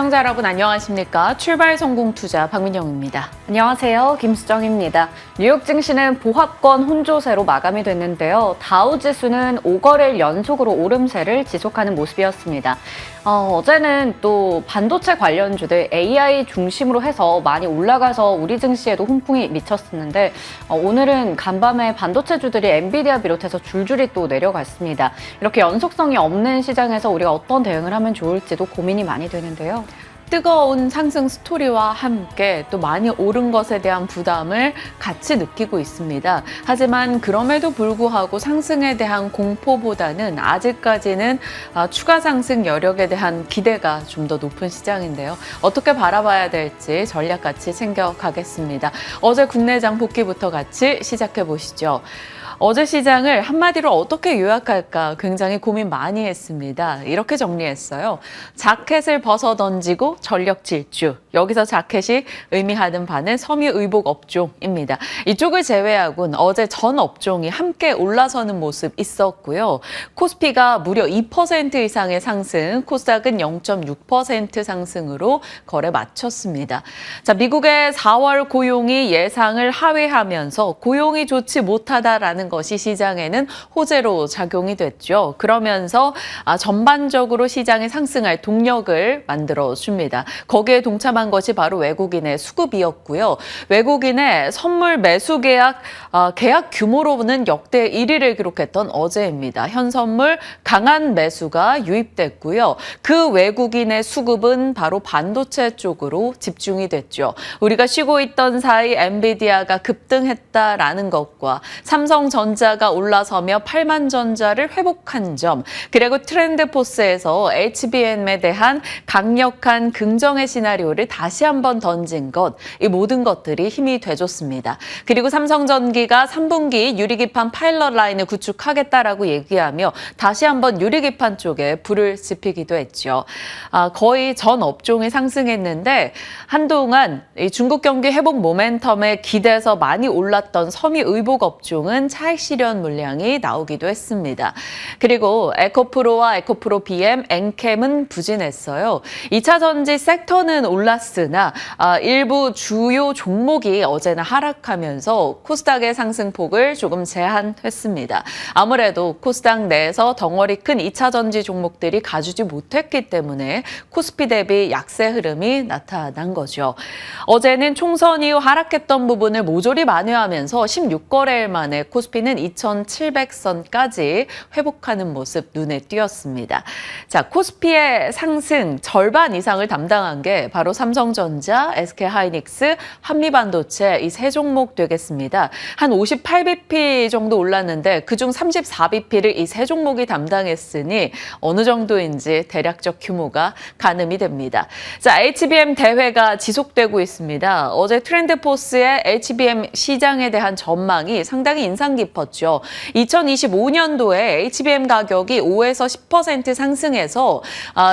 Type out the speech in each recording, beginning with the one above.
시청자 여러분 안녕하십니까? 출발 성공 투자 박민영입니다. 안녕하세요. 김수정입니다. 뉴욕 증시는 보합권 혼조세로 마감이 됐는데요. 다우 지수는 5거래일 연속으로 오름세를 지속하는 모습이었습니다. 어제는 또 반도체 관련주들 AI 중심으로 해서 많이 올라가서 우리 증시에도 훈풍이 미쳤었는데 오늘은 간밤에 반도체주들이 엔비디아 비롯해서 줄줄이 또 내려갔습니다. 이렇게 연속성이 없는 시장에서 우리가 어떤 대응을 하면 좋을지도 고민이 많이 되는데요. 뜨거운 상승 스토리와 함께 또 많이 오른 것에 대한 부담을 같이 느끼고 있습니다. 하지만 그럼에도 불구하고 상승에 대한 공포보다는 아직까지는 추가 상승 여력에 대한 기대가 좀 더 높은 시장인데요. 어떻게 바라봐야 될지 전략 같이 챙겨가겠습니다. 어제 국내장 복귀부터 같이 시작해 보시죠. 어제 시장을 한마디로 어떻게 요약할까 굉장히 고민 많이 했습니다. 이렇게 정리했어요. 자켓을 벗어 던지고 전력 질주. 여기서 자켓이 의미하는 바는 섬유의복 업종입니다. 이쪽을 제외하고는 어제 전 업종이 함께 올라서는 모습 있었고요. 코스피가 무려 2% 이상의 상승, 코스닥은 0.6% 상승으로 거래 마쳤습니다. 자, 미국의 4월 고용이 예상을 하회하면서 고용이 좋지 못하다라는 것이 시장에는 호재로 작용이 됐죠. 그러면서 전반적으로 시장이 상승할 동력을 만들어줍니다. 거기에 동참한 것이 바로 외국인의 수급이었고요. 외국인의 선물 매수 계약 규모로는 역대 1위를 기록했던 어제입니다. 현선물 강한 매수가 유입됐고요. 그 외국인의 수급은 바로 반도체 쪽으로 집중이 됐죠. 우리가 쉬고 있던 사이 엔비디아가 급등했다라는 것과 삼성전자가 올라서며 8만 전자를 회복한 점, 그리고 트렌드포스에서 HBM에 대한 강력한 긍정의 시나리오를 다시 한번 던진 것, 이 모든 것들이 힘이 돼줬습니다. 그리고 삼성전기가 3분기 유리기판 파일럿 라인을 구축하겠다라고 얘기하며 다시 한번 유리기판 쪽에 불을 지피기도 했죠. 거의 전 업종이 상승했는데 한동안 이 중국 경기 회복 모멘텀에 기대서 많이 올랐던 섬유의복 업종은 차익 실현 물량이 나오기도 했습니다. 그리고 에코프로와 에코프로 BM, 엔캠은 부진했어요. 2차 전지 섹터는 올랐으나 일부 주요 종목이 어제는 하락하면서 코스닥의 상승폭을 조금 제한했습니다. 아무래도 코스닥 내에서 덩어리 큰 2차 전지 종목들이 가주지 못했기 때문에 코스피 대비 약세 흐름이 나타난 거죠. 어제는 총선 이후 하락했던 부분을 모조리 만회하면서 16거래일 만에 코스피는 2,700선까지 회복하는 모습 눈에 띄었습니다. 자, 코스피의 상승 절반 이상을 담당한 게 바로 삼성전자, SK하이닉스, 한미반도체 이 세 종목 되겠습니다. 한 58bp 정도 올랐는데 그중 34bp를 이 세 종목이 담당했으니 어느 정도인지 대략적 규모가 가늠이 됩니다. 자, HBM 대회가 지속되고 있습니다. 어제 트렌드포스의 HBM 시장에 대한 전망이 상당히 인상 깊었죠. 2025년도에 HBM 가격이 5에서 10% 상승해서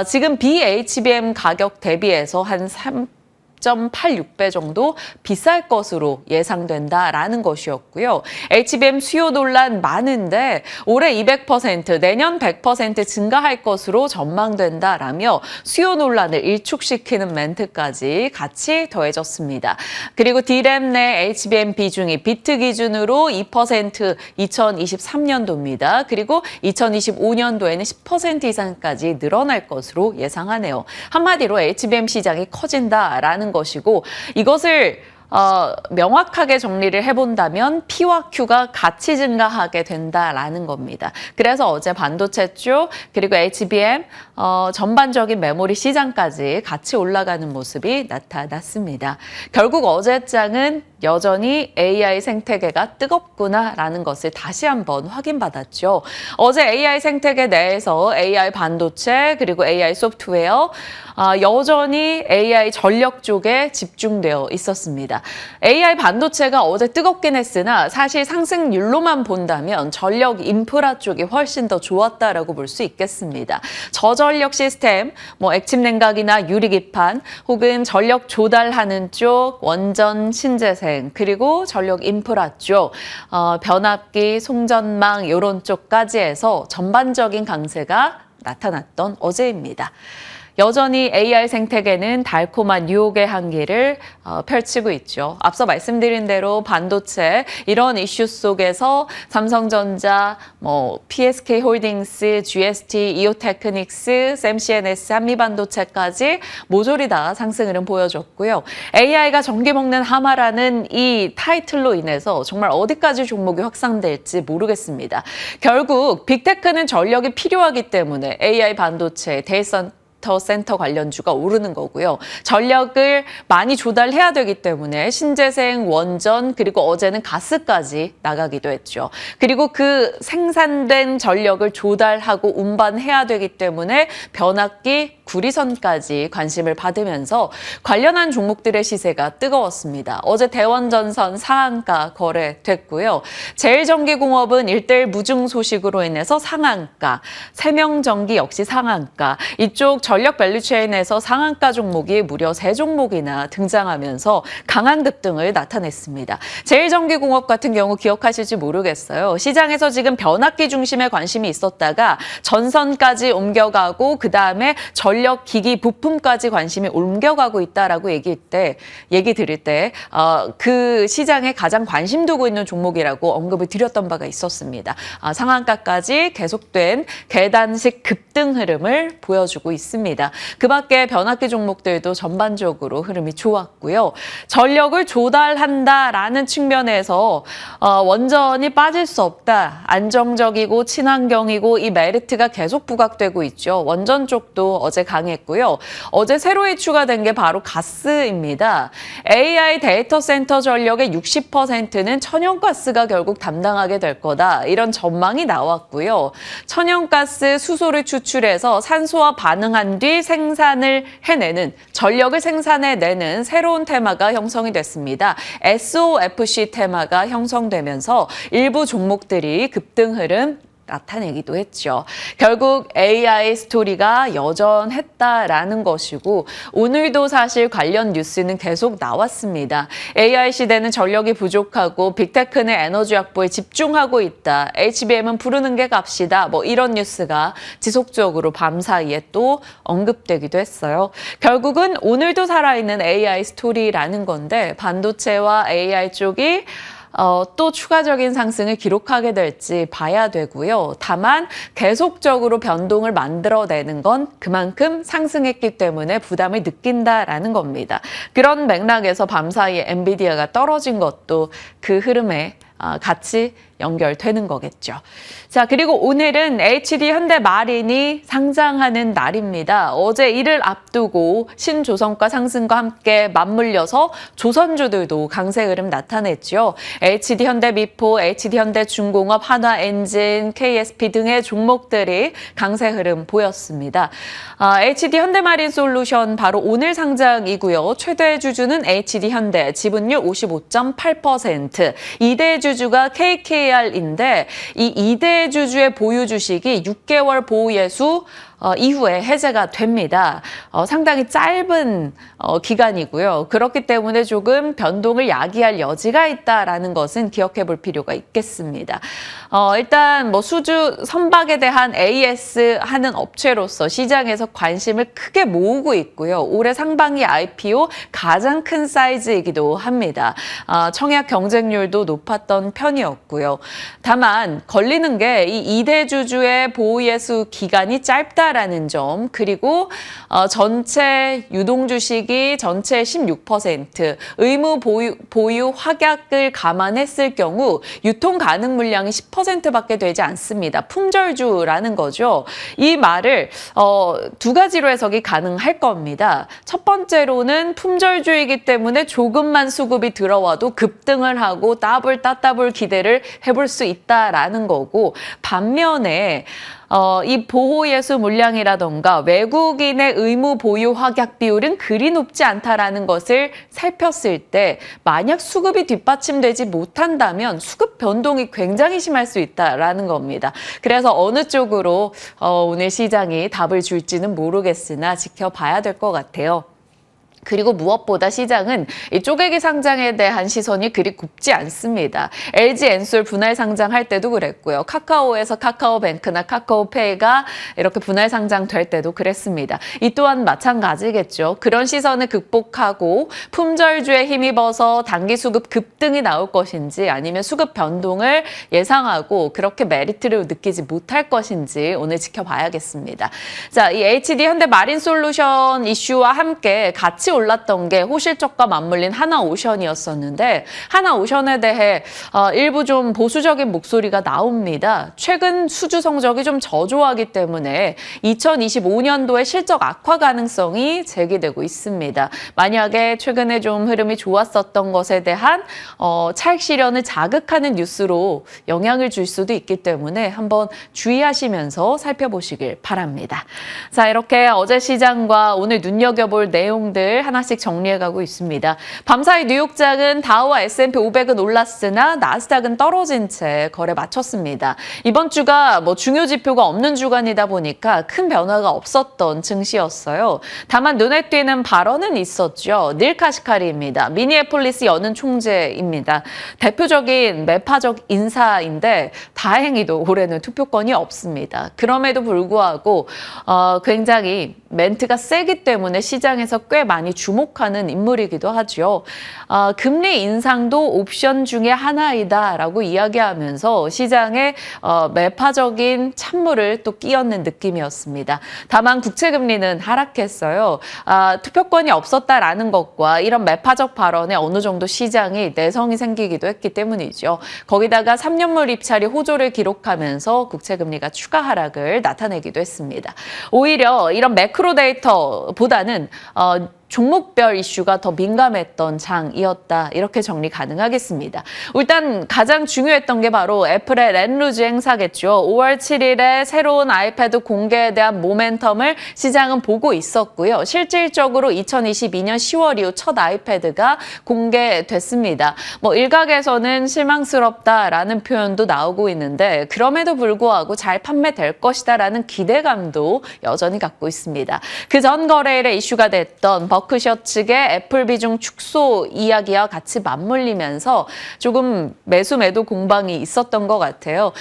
지금 BHBM 가격 대비해서 한 3.86배 정도 비쌀 것으로 예상된다라는 것이었고요. HBM 수요 논란 많은데 올해 200%, 내년 100% 증가할 것으로 전망된다라며 수요 논란을 일축시키는 멘트까지 같이 더해졌습니다. 그리고 D램 내 HBM 비중이 비트 기준으로 2% 2023년도입니다. 그리고 2025년도에는 10% 이상까지 늘어날 것으로 예상하네요. 한마디로 HBM 시장이 커진다라는 것이고 이것을 명확하게 정리를 해본다면 P와 Q가 같이 증가하게 된다라는 겁니다. 그래서 어제 반도체 쪽 그리고 HBM 전반적인 메모리 시장까지 같이 올라가는 모습이 나타났습니다. 결국 어제장은 여전히 AI 생태계가 뜨겁구나라는 것을 다시 한번 확인받았죠. 어제 AI 생태계 내에서 AI 반도체 그리고 AI 소프트웨어 여전히 AI 전력 쪽에 집중되어 있었습니다. AI 반도체가 어제 뜨겁긴 했으나 사실 상승률로만 본다면 전력 인프라 쪽이 훨씬 더 좋았다라고 볼 수 있겠습니다. 저전력 시스템, 액침 냉각이나 유리기판 혹은 전력 조달하는 쪽, 원전 신재생 그리고 전력 인프라 쪽, 변압기, 송전망 이런 쪽까지 해서 전반적인 강세가 나타났던 어제입니다. 여전히 AI 생태계는 달콤한 유혹의 한기를 펼치고 있죠. 앞서 말씀드린 대로 반도체 이런 이슈 속에서 삼성전자, PSK홀딩스, GST, 이오테크닉스, 샘CNS, 한미반도체까지 모조리 다 상승 흐름 보여줬고요. AI가 전기 먹는 하마라는 이 타이틀로 인해서 정말 어디까지 종목이 확산될지 모르겠습니다. 결국 빅테크는 전력이 필요하기 때문에 AI 반도체, 데이터 센터 관련주가 오르는 거고요. 전력을 많이 조달해야 되기 때문에 신재생, 원전, 그리고 어제는 가스까지 나가기도 했죠. 그리고 그 생산된 전력을 조달하고 운반해야 되기 때문에 변압기, 구리선까지 관심을 받으면서 관련한 종목들의 시세가 뜨거웠습니다. 어제 대원전선 상한가 거래됐고요. 제일전기공업은 1대1 무증 소식으로 인해서 상한가, 세명전기 역시 상한가, 이쪽 전력 밸류체인에서 상한가 종목이 무려 3종목이나 등장하면서 강한 급등을 나타냈습니다. 제일전기공업 같은 경우 기억하실지 모르겠어요. 시장에서 지금 변압기 중심에 관심이 있었다가 전선까지 옮겨가고 그다음에 전력 기기 부품까지 관심이 옮겨가고 있다라고 얘기 드릴 때 그 시장에 가장 관심 두고 있는 종목이라고 언급을 드렸던 바가 있었습니다. 상한가까지 계속된 계단식 급등 흐름을 보여주고 있습니다. 그 밖에 변압기 종목들도 전반적으로 흐름이 좋았고요. 전력을 조달한다라는 측면에서 원전이 빠질 수 없다. 안정적이고 친환경이고 이 메리트가 계속 부각되고 있죠. 원전 쪽도 어제 강했고요. 어제 새로이 추가된 게 바로 가스입니다. AI 데이터 센터 전력의 60%는 천연가스가 결국 담당하게 될 거다. 이런 전망이 나왔고요. 천연가스 수소를 추출해서 산소와 반응한 뒤 생산을 해내는, 전력을 생산해내는 새로운 테마가 형성이 됐습니다. SOFC 테마가 형성되면서 일부 종목들이 급등 흐름 나타내기도 했죠. 결국 AI 스토리가 여전했다라는 것이고 오늘도 사실 관련 뉴스는 계속 나왔습니다. AI 시대는 전력이 부족하고 빅테크는 에너지 확보에 집중하고 있다. HBM은 부르는 게 값이다. 이런 뉴스가 지속적으로 밤사이에 또 언급되기도 했어요. 결국은 오늘도 살아있는 AI 스토리라는 건데 반도체와 AI 쪽이 또 추가적인 상승을 기록하게 될지 봐야 되고요. 다만 계속적으로 변동을 만들어내는 건 그만큼 상승했기 때문에 부담을 느낀다라는 겁니다. 그런 맥락에서 밤사이에 엔비디아가 떨어진 것도 그 흐름에 같이 연결되는 거겠죠. 자, 그리고 오늘은 HD 현대마린이 상장하는 날입니다. 어제 이를 앞두고 신조선가 상승과 함께 맞물려서 조선주들도 강세 흐름 나타냈죠. HD 현대미포, HD 현대중공업, 한화엔진, KSP 등의 종목들이 강세 흐름 보였습니다. HD 현대마린 솔루션 바로 오늘 상장이고요. 최대 주주는 HD 현대, 지분율 55.8%, 2대 주주가 KKR인데 이 2대 주주의 보유 주식이 6개월 보유 예수 이후에 해제가 됩니다. 상당히 짧은 기간이고요. 그렇기 때문에 조금 변동을 야기할 여지가 있다라는 것은 기억해 볼 필요가 있겠습니다. 일단 수주 선박에 대한 AS 하는 업체로서 시장에서 관심을 크게 모으고 있고요. 올해 상반기 IPO 가장 큰 사이즈이기도 합니다. 청약 경쟁률도 높았던 편이었고요. 다만 걸리는 게 이 2대 주주의 보유 예수 기간이 짧다라는 점, 그리고 전체 유동 주식이 전체의 16%, 의무 보유 확약을 감안했을 경우 유통 가능 물량이 10%밖에 되지 않습니다. 품절주라는 거죠. 이 말을 두 가지로 해석이 가능할 겁니다. 첫 번째로는 품절주이기 때문에 조금만 수급이 들어와도 급등을 하고 따블 기대를 해볼 수 있다라는 거고, 반면에 이 보호예수 물량이라던가 외국인의 의무 보유 확약 비율은 그리 높지 않다라는 것을 살폈을 때 만약 수급이 뒷받침되지 못한다면 수급 변동이 굉장히 심할 수 있다라는 겁니다. 그래서 어느 쪽으로 오늘 시장이 답을 줄지는 모르겠으나 지켜봐야 될 것 같아요. 그리고 무엇보다 시장은 이 쪼개기 상장에 대한 시선이 그리 곱지 않습니다. LG 엔솔 분할 상장할 때도 그랬고요. 카카오에서 카카오뱅크나 카카오페이가 이렇게 분할 상장될 때도 그랬습니다. 이 또한 마찬가지겠죠. 그런 시선을 극복하고 품절주에 힘입어서 단기 수급 급등이 나올 것인지 아니면 수급 변동을 예상하고 그렇게 메리트를 느끼지 못할 것인지 오늘 지켜봐야겠습니다. 자, 이 HD 현대 마린솔루션 이슈와 함께 같이 올랐던 게 호실적과 맞물린 하나오션이었었는데 하나오션에 대해 일부 좀 보수적인 목소리가 나옵니다. 최근 수주 성적이 좀 저조하기 때문에 2025년도에 실적 악화 가능성이 제기되고 있습니다. 만약에 최근에 좀 흐름이 좋았었던 것에 대한 차익 실현을 자극하는 뉴스로 영향을 줄 수도 있기 때문에 한번 주의하시면서 살펴보시길 바랍니다. 자, 이렇게 어제 시장과 오늘 눈여겨볼 내용들 하나씩 정리해가고 있습니다. 밤사이 뉴욕장은 다우와 S&P 500은 올랐으나 나스닥은 떨어진 채 거래 마쳤습니다. 이번 주가 중요 지표가 없는 주간이다 보니까 큰 변화가 없었던 증시였어요. 다만 눈에 띄는 발언은 있었죠. 닐 카시카리입니다. 미니애폴리스 연은 총재입니다. 대표적인 매파적 인사인데 다행히도 올해는 투표권이 없습니다. 그럼에도 불구하고 굉장히 멘트가 세기 때문에 시장에서 꽤 많이 주목하는 인물이기도 하죠. 금리 인상도 옵션 중에 하나이다라고 이야기하면서 시장에 매파적인 찬물을 또 끼얹는 느낌이었습니다. 다만 국채금리는 하락했어요. 투표권이 없었다라는 것과 이런 매파적 발언에 어느 정도 시장이 내성이 생기기도 했기 때문이죠. 거기다가 3년물 입찰이 호조를 기록하면서 국채금리가 추가 하락을 나타내기도 했습니다. 오히려 이런 매크로 데이터보다는 종목별 이슈가 더 민감했던 장이었다. 이렇게 정리 가능하겠습니다. 일단 가장 중요했던 게 바로 애플의 렌루즈 행사겠죠. 5월 7일에 새로운 아이패드 공개에 대한 모멘텀을 시장은 보고 있었고요. 실질적으로 2022년 10월 이후 첫 아이패드가 공개됐습니다. 일각에서는 실망스럽다라는 표현도 나오고 있는데 그럼에도 불구하고 잘 판매될 것이다라는 기대감도 여전히 갖고 있습니다. 그 전 거래일에 이슈가 됐던 버크셔 측의 애플 비중 축소 이야기와 같이 맞물리면서 조금 매도 공방이 있었던 것 같아요.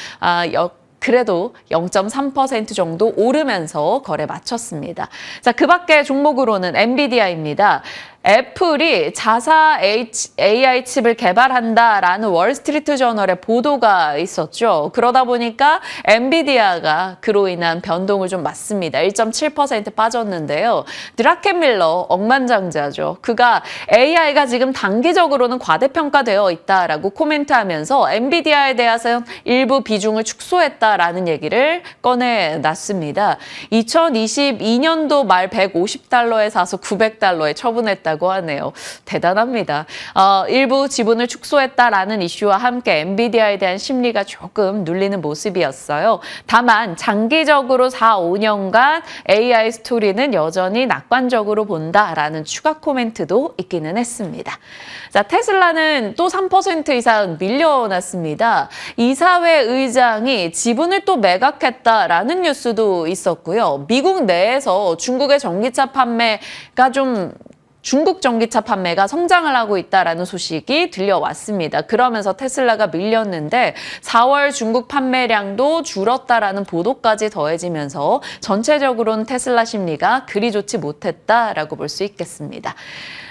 그래도 0.3% 정도 오르면서 거래 마쳤습니다. 자, 그 밖에 종목으로는 엔비디아입니다. 애플이 자사 AI 칩을 개발한다라는 월스트리트 저널의 보도가 있었죠. 그러다 보니까 엔비디아가 그로 인한 변동을 좀 맞습니다. 1.7% 빠졌는데요. 드라켄밀러 억만장자죠. 그가 AI가 지금 단기적으로는 과대평가되어 있다라고 코멘트하면서 엔비디아에 대해서 일부 비중을 축소했다라는 얘기를 꺼내놨습니다. 2022년도 말 150달러에 사서 900달러에 처분했다고 하네요. 대단합니다. 일부 지분을 축소했다라는 이슈와 함께 엔비디아에 대한 심리가 조금 눌리는 모습이었어요. 다만 장기적으로 4, 5년간 AI 스토리는 여전히 낙관적으로 본다라는 추가 코멘트도 있기는 했습니다. 자, 테슬라는 또 3% 이상 밀려났습니다. 이사회 의장이 지분을 또 매각했다라는 뉴스도 있었고요. 미국 내에서 중국의 전기차 판매가 중국 전기차 판매가 성장을 하고 있다라는 소식이 들려왔습니다. 그러면서 테슬라가 밀렸는데 4월 중국 판매량도 줄었다라는 보도까지 더해지면서 전체적으로는 테슬라 심리가 그리 좋지 못했다라고 볼 수 있겠습니다.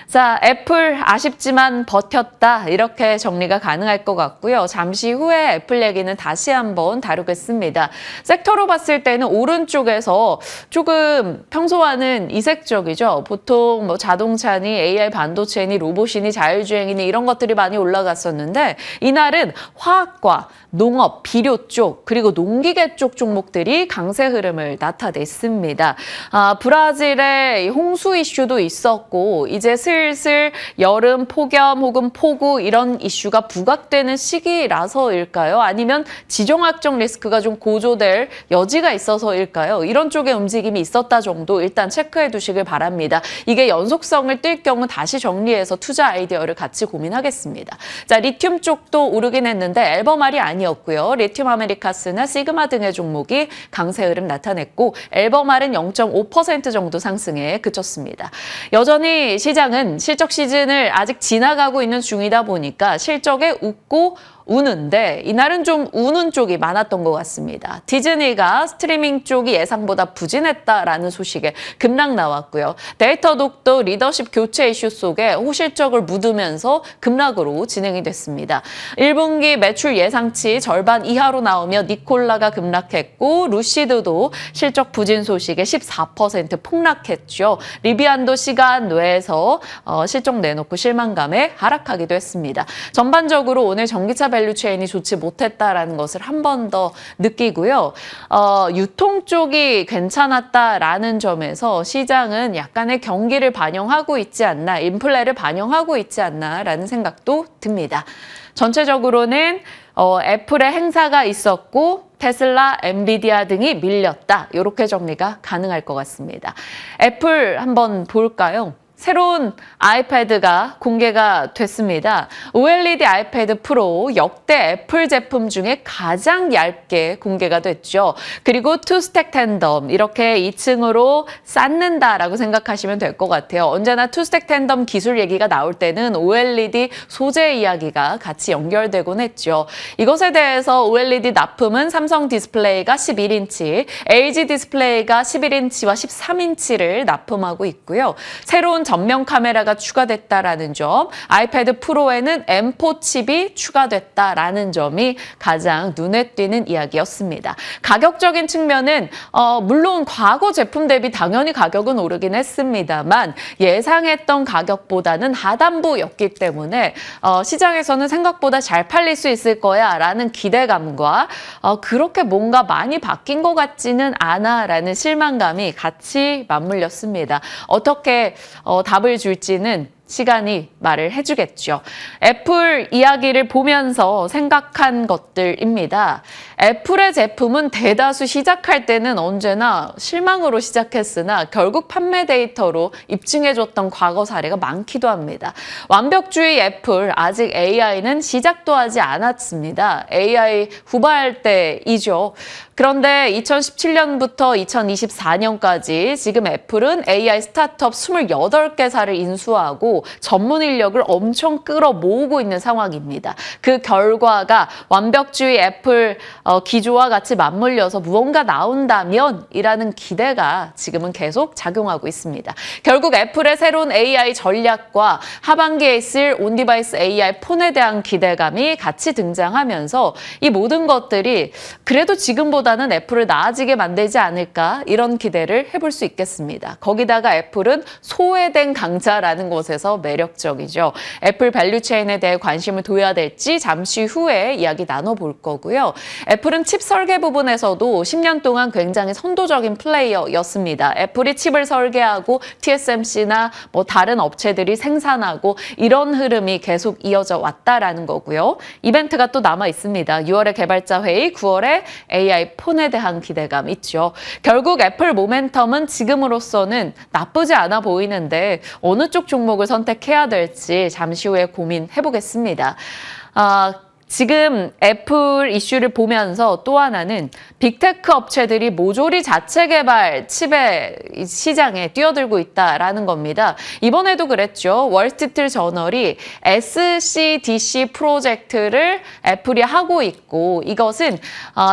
자, 애플 아쉽지만 버텼다 이렇게 정리가 가능할 것 같고요. 잠시 후에 애플 얘기는 다시 한번 다루겠습니다. 섹터로 봤을 때는 오른쪽에서 조금 평소와는 이색적이죠. 보통 자동차니 AI 반도체니 로봇이니 자율주행이니 이런 것들이 많이 올라갔었는데 이날은 화학과 농업, 비료 쪽 그리고 농기계 쪽 종목들이 강세 흐름을 나타냈습니다. 브라질의 홍수 이슈도 있었고 이제 슬슬 슬슬 여름 폭염 혹은 폭우 이런 이슈가 부각되는 시기라서일까요? 아니면 지정학적 리스크가 좀 고조될 여지가 있어서일까요? 이런 쪽의 움직임이 있었다 정도 일단 체크해 두시길 바랍니다. 이게 연속성을 띌 경우 다시 정리해서 투자 아이디어를 같이 고민하겠습니다. 자, 리튬 쪽도 오르긴 했는데 앨범알이 아니었고요. 리튬 아메리카스나 시그마 등의 종목이 강세 흐름 나타냈고 앨범알은 0.5% 정도 상승에 그쳤습니다. 여전히 시장은 실적 시즌을 아직 지나가고 있는 중이다 보니까 실적에 웃고 우는데 이날은 좀 우는 쪽이 많았던 것 같습니다. 디즈니가 스트리밍 쪽이 예상보다 부진했다라는 소식에 급락 나왔고요. 데이터독도 리더십 교체 이슈 속에 호실적을 묻으면서 급락으로 진행이 됐습니다. 1분기 매출 예상치 절반 이하로 나오며 니콜라가 급락했고 루시드도 실적 부진 소식에 14% 폭락했죠. 리비안도 시간 내에서 실적 내놓고 실망감에 하락하기도 했습니다. 전반적으로 오늘 전기차 밸류체인이 좋지 못했다라는 것을 한 번 더 느끼고요. 유통 쪽이 괜찮았다라는 점에서 시장은 약간의 경기를 반영하고 있지 않나, 인플레를 반영하고 있지 않나라는 생각도 듭니다. 전체적으로는 애플의 행사가 있었고 테슬라, 엔비디아 등이 밀렸다. 이렇게 정리가 가능할 것 같습니다. 애플 한번 볼까요? 새로운 아이패드가 공개가 됐습니다. OLED 아이패드 프로 역대 애플 제품 중에 가장 얇게 공개가 됐죠. 그리고 투스택 텐덤 이렇게 2층으로 쌓는다라고 생각하시면 될 것 같아요. 언제나 투스택 텐덤 기술 얘기가 나올 때는 OLED 소재 이야기가 같이 연결되곤 했죠. 이것에 대해서 OLED 납품은 삼성 디스플레이가 11인치, LG 디스플레이가 11인치와 13인치를 납품하고 있고요. 새로운 전면 카메라가 추가됐다라는 점, 아이패드 프로에는 M4 칩이 추가됐다라는 점이 가장 눈에 띄는 이야기였습니다. 가격적인 측면은 물론 과거 제품 대비 당연히 가격은 오르긴 했습니다만 예상했던 가격보다는 하단부였기 때문에 시장에서는 생각보다 잘 팔릴 수 있을 거야 라는 기대감과 그렇게 뭔가 많이 바뀐 것 같지는 않아 라는 실망감이 같이 맞물렸습니다. 어떻게 답을 줄지는 시간이 말을 해주겠죠. 애플 이야기를 보면서 생각한 것들입니다. 애플의 제품은 대다수 시작할 때는 언제나 실망으로 시작했으나 결국 판매 데이터로 입증해줬던 과거 사례가 많기도 합니다. 완벽주의 애플, 아직 AI는 시작도 하지 않았습니다. AI 후발 때이죠. 그런데 2017년부터 2024년까지 지금 애플은 AI 스타트업 28개사를 인수하고 전문 인력을 엄청 끌어모으고 있는 상황입니다. 그 결과가 완벽주의 애플 기조와 같이 맞물려서 무언가 나온다면 이라는 기대가 지금은 계속 작용하고 있습니다. 결국 애플의 새로운 AI 전략과 하반기에 있을 온디바이스 AI 폰에 대한 기대감이 같이 등장하면서 이 모든 것들이 그래도 지금보다는 애플을 나아지게 만들지 않을까 이런 기대를 해볼 수 있겠습니다. 거기다가 애플은 소외된 강자라는 것에서 매력적이죠. 애플 밸류체인에 대해 관심을 둬야 될지 잠시 후에 이야기 나눠볼 거고요. 애플은 칩 설계 부분에서도 10년 동안 굉장히 선도적인 플레이어였습니다. 애플이 칩을 설계하고 TSMC나 다른 업체들이 생산하고 이런 흐름이 계속 이어져 왔다라는 거고요. 이벤트가 또 남아 있습니다. 6월에 개발자 회의, 9월에 AI 폰에 대한 기대감 있죠. 결국 애플 모멘텀은 지금으로서는 나쁘지 않아 보이는데 어느 쪽 종목을 선택해야 될지 잠시 후에 고민해 보겠습니다. 지금 애플 이슈를 보면서 또 하나는 빅테크 업체들이 모조리 자체 개발 칩의 시장에 뛰어들고 있다라는 겁니다. 이번에도 그랬죠. 월스트리트 저널이 SCDC 프로젝트를 애플이 하고 있고 이것은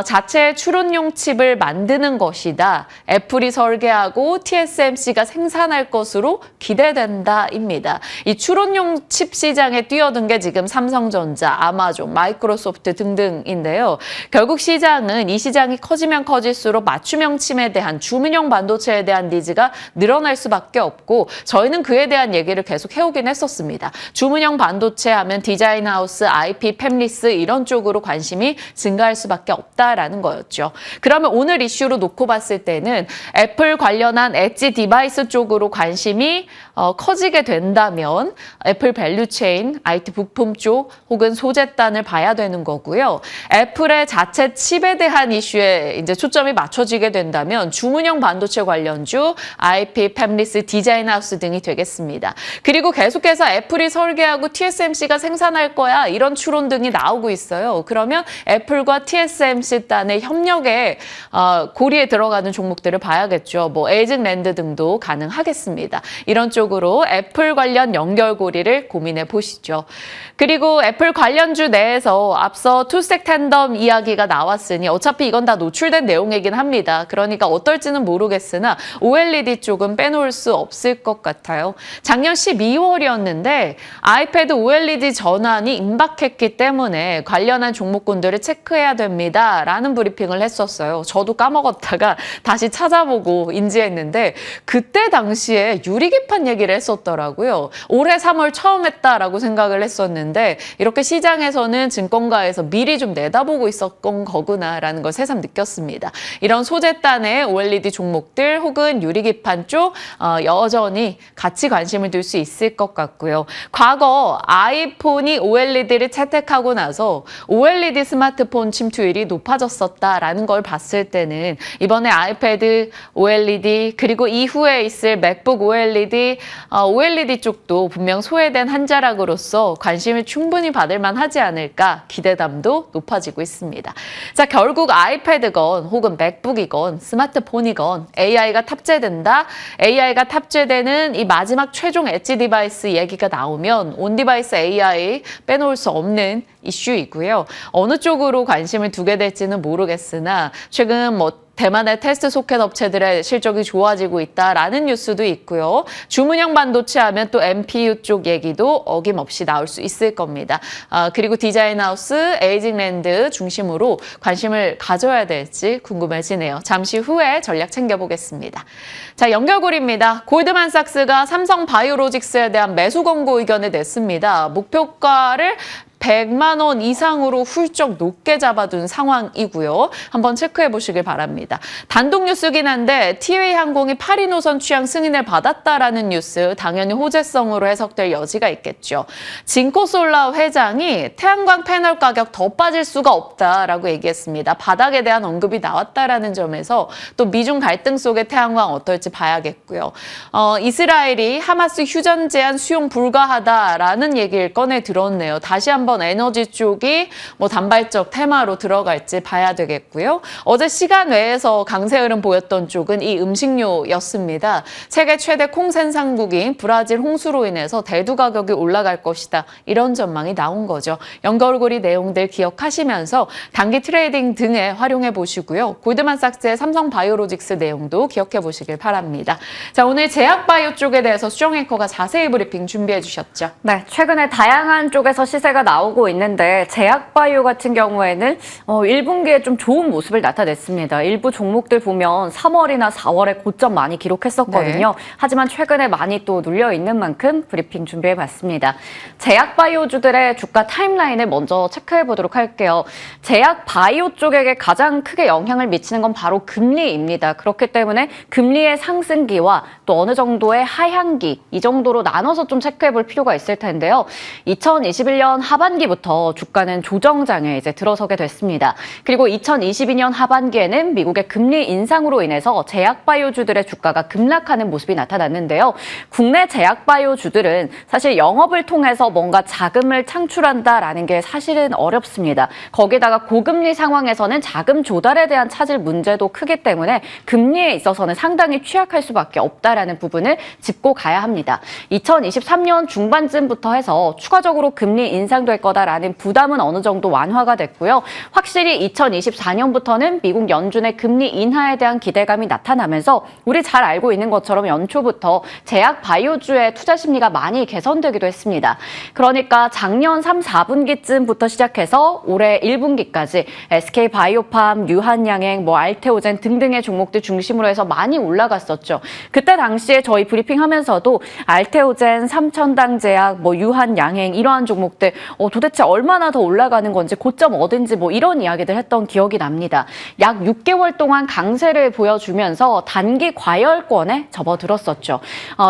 자체 추론용 칩을 만드는 것이다. 애플이 설계하고 TSMC가 생산할 것으로 기대된다입니다. 이 추론용 칩 시장에 뛰어든 게 지금 삼성전자, 아마존, 마이크로소프트 등등인데요. 결국 시장은 이 시장이 커지면 커질수록 맞춤형 칩에 대한 주문형 반도체에 대한 니즈가 늘어날 수밖에 없고 저희는 그에 대한 얘기를 계속 해오긴 했었습니다. 주문형 반도체 하면 디자인 하우스, IP, 팹리스 이런 쪽으로 관심이 증가할 수밖에 없다라는 거였죠. 그러면 오늘 이슈로 놓고 봤을 때는 애플 관련한 엣지 디바이스 쪽으로 관심이 커지게 된다면 애플 밸류체인, IT 부품 쪽 혹은 소재단을 봐야 되는 거고요. 애플의 자체 칩에 대한 이슈에 이제 초점이 맞춰지게 된다면 주문형 반도체 관련주, IP, 팹리스, 디자인 하우스 등이 되겠습니다. 그리고 계속해서 애플이 설계하고 TSMC가 생산할 거야 이런 추론 등이 나오고 있어요. 그러면 애플과 TSMC 단의 협력에 고리에 들어가는 종목들을 봐야겠죠. 뭐 에이징랜드 등도 가능하겠습니다. 이런 쪽으로 애플 관련 연결고리를 고민해 보시죠. 그리고 애플 관련주 내에서 앞서 투스택 텐덤 이야기가 나왔으니 어차피 이건 다 노출된 내용이긴 합니다. 그러니까 어떨지는 모르겠으나 OLED 쪽은 빼놓을 수 없을 것 같아요. 작년 12월이었는데 아이패드 OLED 전환이 임박했기 때문에 관련한 종목군들을 체크해야 됩니다. 라는 브리핑을 했었어요. 저도 까먹었다가 다시 찾아보고 인지했는데 그때 당시에 유리기판 얘기를 했었더라고요. 올해 3월 처음 했다라고 생각을 했었는데 이렇게 시장에서는 증권가에서 미리 좀 내다보고 있었던 거구나라는 걸 새삼 느꼈습니다. 이런 소재단의 OLED 종목들 혹은 유리기판 쪽 여전히 같이 관심을 둘 수 있을 것 같고요. 과거 아이폰이 OLED를 채택하고 나서 OLED 스마트폰 침투율이 높아졌었다라는 걸 봤을 때는 이번에 아이패드 OLED 그리고 이후에 있을 맥북 OLED, OLED 쪽도 분명 소외된 한 자락으로서 관심을 충분히 받을 만하지 않을까 기대감도 높아지고 있습니다. 자, 결국 아이패드건 혹은 맥북이건 스마트폰이건 AI가 탑재된다. AI가 탑재되는 이 마지막 최종 엣지 디바이스 얘기가 나오면 온 디바이스 AI 빼놓을 수 없는 이슈이고요. 어느 쪽으로 관심을 두게 될지는 모르겠으나 최근 대만의 테스트 소켓 업체들의 실적이 좋아지고 있다라는 뉴스도 있고요. 주문형 반도체 하면 또 MPU 쪽 얘기도 어김없이 나올 수 있을 겁니다. 그리고 디자인 하우스, 에이징랜드 중심으로 관심을 가져야 될지 궁금해지네요. 잠시 후에 전략 챙겨보겠습니다. 자, 연결고리입니다. 골드만삭스가 삼성바이오로직스에 대한 매수 권고 의견을 냈습니다. 목표가를 100만 원 이상으로 훌쩍 높게 잡아둔 상황이고요. 한번 체크해 보시길 바랍니다. 단독 뉴스긴 한데 티웨이항공이 파리 노선 취향 승인을 받았다라는 뉴스 당연히 호재성으로 해석될 여지가 있겠죠. 진코솔라 회장이 태양광 패널 가격 더 빠질 수가 없다라고 얘기했습니다. 바닥에 대한 언급이 나왔다라는 점에서 또 미중 갈등 속의 태양광 어떨지 봐야겠고요. 이스라엘이 하마스 휴전 제한 수용 불가하다라는 얘기를 꺼내 들었네요. 다시 한번 에너지 쪽이 단발적 테마로 들어갈지 봐야 되겠고요. 어제 시간 외에서 강세 흐름 보였던 쪽은 이 음식료였습니다. 세계 최대 콩 생산국인 브라질 홍수로 인해서 대두 가격이 올라갈 것이다. 이런 전망이 나온 거죠. 연결고리 내용들 기억하시면서 단기 트레이딩 등에 활용해 보시고요. 골드만삭스의 삼성바이오로직스 내용도 기억해 보시길 바랍니다. 자, 오늘 제약바이오 쪽에 대해서 수정 앵커가 자세히 브리핑 준비해 주셨죠. 네, 최근에 다양한 쪽에서 시세가 나오고 있는데 제약바이오 같은 경우에는 1분기에 좀 좋은 모습을 나타냈습니다. 일부 종목들 보면 3월이나 4월에 고점 많이 기록했었거든요. 네. 하지만 최근에 많이 또 눌려있는 만큼 브리핑 준비해봤습니다. 제약바이오주들의 주가 타임라인을 먼저 체크해 보도록 할게요. 제약바이오 쪽에게 가장 크게 영향을 미치는 건 바로 금리입니다. 그렇기 때문에 금리의 상승기와 또 어느 정도의 하향기 이 정도로 나눠서 좀 체크해 볼 필요가 있을 텐데요. 2021년 하반기부터 주가는 조정장에 이제 들어서게 됐습니다. 그리고 2022년 하반기에는 미국의 금리 인상으로 인해서 제약바이오주들의 주가가 급락하는 모습이 나타났는데요. 국내 제약바이오주들은 사실 영업을 통해서 뭔가 자금을 창출한다라는 게 사실은 어렵습니다. 거기다가 고금리 상황에서는 자금 조달에 대한 차질 문제도 크기 때문에 금리에 있어서는 상당히 취약할 수밖에 없다라는 부분을 짚고 가야 합니다. 2023년 중반쯤부터 해서 추가적으로 금리 인상될 거다라는 부담은 어느 정도 완화가 됐고요. 확실히 2024년부터는 미국 연준의 금리 인하에 대한 기대감이 나타나면서 우리 잘 알고 있는 것처럼 연초부터 제약 바이오주의 투자 심리가 많이 개선되기도 했습니다. 그러니까 작년 3, 4분기쯤부터 시작해서 올해 1분기까지 SK 바이오팜, 유한양행, 알테오젠 등등의 종목들 중심으로 해서 많이 올라갔었죠. 그때 당시에 저희 브리핑하면서도 알테오젠, 삼천당제약, 유한양행 이러한 종목들 도대체 얼마나 더 올라가는 건지 고점 어딘지 이런 이야기들 했던 기억이 납니다. 약 6개월 동안 강세를 보여주면서 단기 과열권에 접어들었었죠.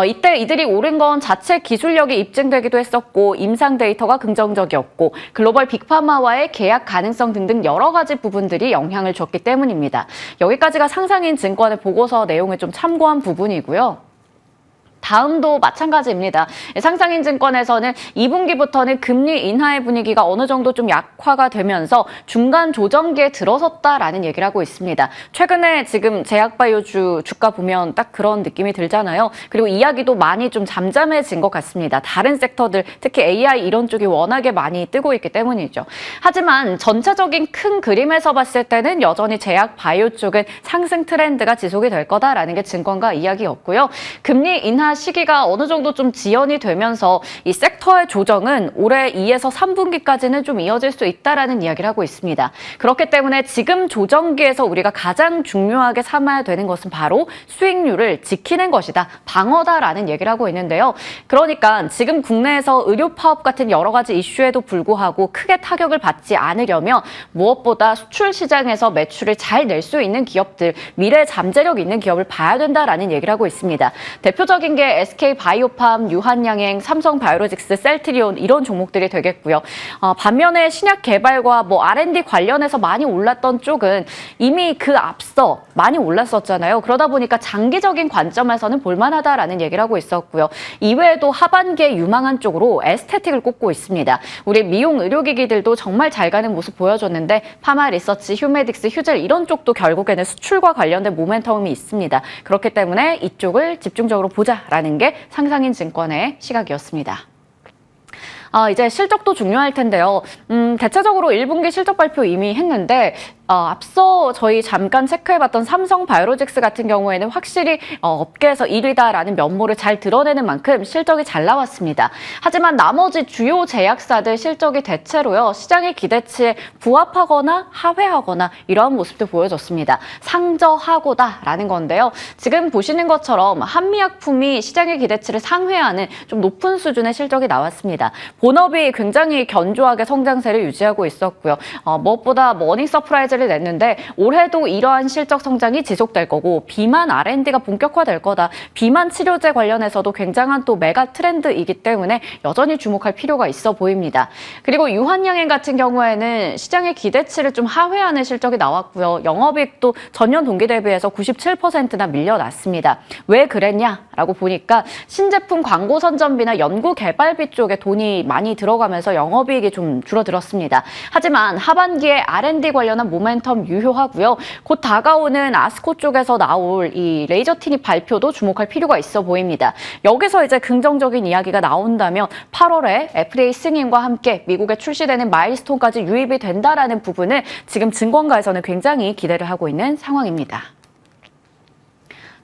이때 이들이 오른 건 자체 기술력이 입증되기도 했었고 임상 데이터가 긍정적이었고 글로벌 빅파마와의 계약 가능성 등등 여러 가지 부분들이 영향을 줬기 때문입니다. 여기까지가 상상인 증권의 보고서 내용을 좀 참고한 부분이고요. 다음도 마찬가지입니다. 상상인증권에서는 2분기부터는 금리 인하의 분위기가 어느 정도 좀 약화가 되면서 중간 조정기에 들어섰다라는 얘기를 하고 있습니다. 최근에 지금 제약바이오주 주가 보면 딱 그런 느낌이 들잖아요. 그리고 이야기도 많이 좀 잠잠해진 것 같습니다. 다른 섹터들, 특히 AI 이런 쪽이 워낙에 많이 뜨고 있기 때문이죠. 하지만 전체적인 큰 그림에서 봤을 때는 여전히 제약바이오 쪽은 상승 트렌드가 지속이 될 거다라는 게 증권가 이야기였고요. 금리 인하 시기가 어느 정도 좀 지연이 되면서 이 섹터의 조정은 올해 2에서 3분기까지는 좀 이어질 수 있다라는 이야기를 하고 있습니다. 그렇기 때문에 지금 조정기에서 우리가 가장 중요하게 삼아야 되는 것은 바로 수익률을 지키는 것이다, 방어다라는 얘기를 하고 있는데요. 그러니까 지금 국내에서 의료 파업 같은 여러 가지 이슈에도 불구하고 크게 타격을 받지 않으려면 무엇보다 수출 시장에서 매출을 잘 낼 수 있는 기업들, 미래 잠재력 있는 기업을 봐야 된다라는 얘기를 하고 있습니다. 대표적인 게 SK 바이오팜, 유한양행, 삼성 바이오로직스, 셀트리온 이런 종목들이 되겠고요. 반면에 신약 개발과 R&D 관련해서 많이 올랐던 쪽은 이미 그 앞서 많이 올랐었잖아요. 그러다 보니까 장기적인 관점에서는 볼만하다라는 얘기를 하고 있었고요. 이외에도 하반기에 유망한 쪽으로 에스테틱을 꼽고 있습니다. 우리 미용 의료기기들도 정말 잘 가는 모습 보여줬는데 파마 리서치, 휴메딕스, 휴젤 이런 쪽도 결국에는 수출과 관련된 모멘텀이 있습니다. 그렇기 때문에 이쪽을 집중적으로 보자라는 게 상상인 증권의 시각이었습니다. 이제 실적도 중요할 텐데요. 대체적으로 1분기 실적 발표 이미 했는데 앞서 저희 잠깐 체크해봤던 삼성 바이오로직스 같은 경우에는 확실히 업계에서 1위다라는 면모를 잘 드러내는 만큼 실적이 잘 나왔습니다. 하지만 나머지 주요 제약사들 실적이 대체로요, 시장의 기대치에 부합하거나 하회하거나 이러한 모습도 보여줬습니다. 상저하고다라는 건데요. 지금 보시는 것처럼 한미약품이 시장의 기대치를 상회하는 좀 높은 수준의 실적이 나왔습니다. 본업이 굉장히 견조하게 성장세를 유지하고 있었고요. 무엇보다 어닝 서프라이즈를 냈는데 올해도 이러한 실적 성장이 지속될 거고 비만 R&D가 본격화될 거다. 비만 치료제 관련해서도 굉장한 또 메가 트렌드이기 때문에 여전히 주목할 필요가 있어 보입니다. 그리고 유한양행 같은 경우에는 시장의 기대치를 좀 하회하는 실적이 나왔고요. 영업이익도 전년 동기 대비해서 97%나 밀려났습니다. 왜 그랬냐라고 보니까 신제품 광고 선전비나 연구 개발비 쪽에 돈이 많이 들어가면서 영업이익이 좀 줄어들었습니다. 하지만 하반기에 R&D 관련한 모멘텀 유효하고요. 곧 다가오는 아스코 쪽에서 나올 이 레이저 티닙 발표도 주목할 필요가 있어 보입니다. 여기서 이제 긍정적인 이야기가 나온다면 8월에 FDA 승인과 함께 미국에 출시되는 마일스톤까지 유입이 된다라는 부분을 지금 증권가에서는 굉장히 기대를 하고 있는 상황입니다.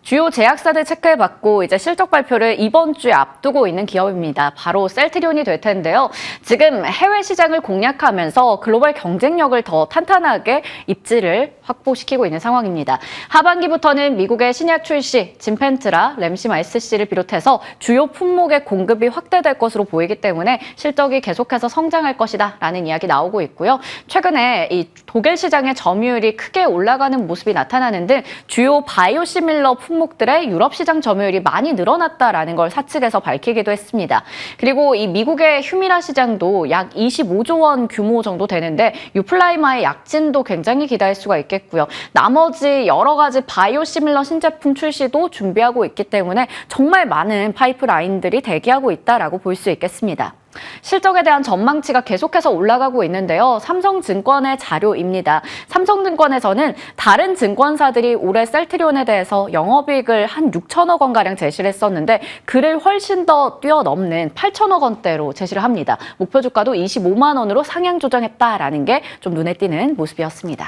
주요 제약사들 체크해봤고 이제 실적 발표를 이번 주에 앞두고 있는 기업입니다. 바로 셀트리온이 될 텐데요. 지금 해외 시장을 공략하면서 글로벌 경쟁력을 더 탄탄하게 입지를 확보시키고 있는 상황입니다. 하반기부터는 미국의 신약 출시, 진펜트라, 램시마 SC를 비롯해서 주요 품목의 공급이 확대될 것으로 보이기 때문에 실적이 계속해서 성장할 것이다 라는 이야기 나오고 있고요. 최근에 이 독일 시장의 점유율이 크게 올라가는 모습이 나타나는 등 주요 바이오시밀러 품목들의 유럽 시장 점유율이 많이 늘어났다라는 걸 사측에서 밝히기도 했습니다. 그리고 이 미국의 휴미라 시장도 약 25조 원 규모 정도 되는데 유플라이마의 약진도 굉장히 기대할 수가 있겠고요. 나머지 여러 가지 바이오시밀러 신제품 출시도 준비하고 있기 때문에 정말 많은 파이프라인들이 대기하고 있다라고 볼 수 있겠습니다. 실적에 대한 전망치가 계속해서 올라가고 있는데요. 삼성증권의 자료입니다. 삼성증권에서는 다른 증권사들이 올해 셀트리온에 대해서 영업이익을 한 6천억 원가량 제시를 했었는데 그를 훨씬 더 뛰어넘는 8천억 원대로 제시를 합니다. 목표 주가도 25만 원으로 상향 조정했다라는 게 좀 눈에 띄는 모습이었습니다.